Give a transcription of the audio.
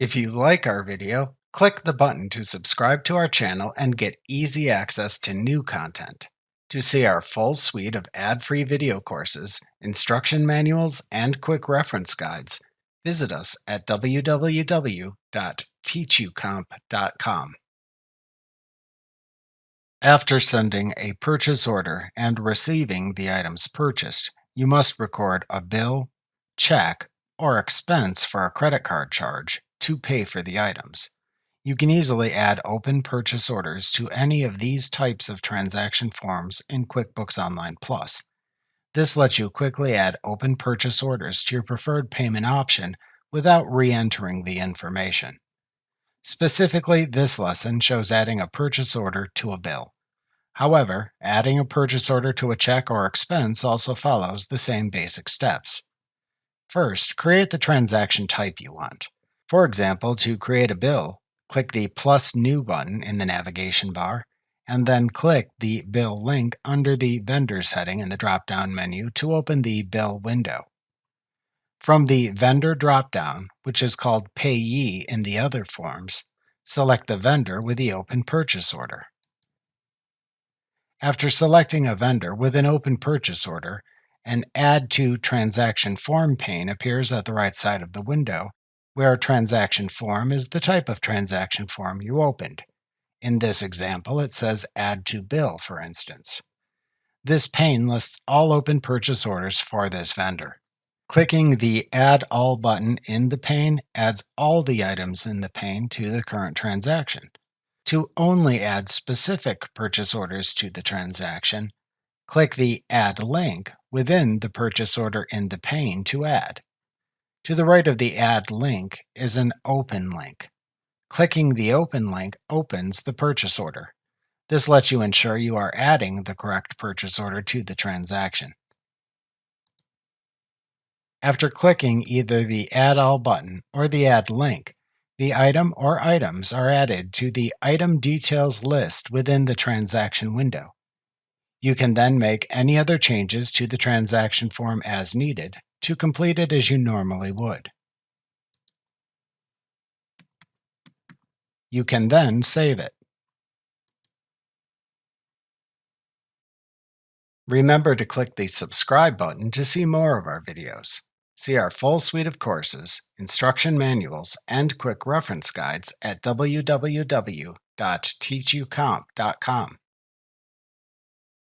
If you like our video, click the button to subscribe to our channel and get easy access to new content. To see our full suite of ad-free video courses, instruction manuals, and quick reference guides, visit us at www.teachucomp.com. After sending a purchase order and receiving the items purchased, you must record a bill, check, or expense for a credit card charge to pay for the items. You can easily add open purchase orders to any of these types of transaction forms in QuickBooks Online Plus. This lets you quickly add open purchase orders to your preferred payment option without re entering the information. Specifically, this lesson shows adding a purchase order to a bill. However, adding a purchase order to a check or expense also follows the same basic steps. First, create the transaction type you want. For example, to create a bill, click the plus new button in the navigation bar, and then click the bill link under the vendors heading in the drop-down menu to open the bill window. From the vendor drop-down, which is called Payee in the other forms, select the vendor with the open purchase order. After selecting a vendor with an open purchase order, an Add to Transaction Form pane appears at the right side of the window, where a transaction form is the type of transaction form you opened. In this example, it says Add to Bill, for instance. This pane lists all open purchase orders for this vendor. Clicking the Add All button in the pane adds all the items in the pane to the current transaction. To only add specific purchase orders to the transaction, click the Add link within the purchase order in the pane to add. To the right of the Add link is an Open link. Clicking the Open link opens the purchase order. This lets you ensure you are adding the correct purchase order to the transaction. After clicking either the Add All button or the Add link, the item or items are added to the Item Details list within the transaction window. You can then make any other changes to the transaction form as needed to complete it as you normally would. You can then save it. Remember to click the subscribe button to see more of our videos. See our full suite of courses, instruction manuals, and quick reference guides at www.teachucomp.com.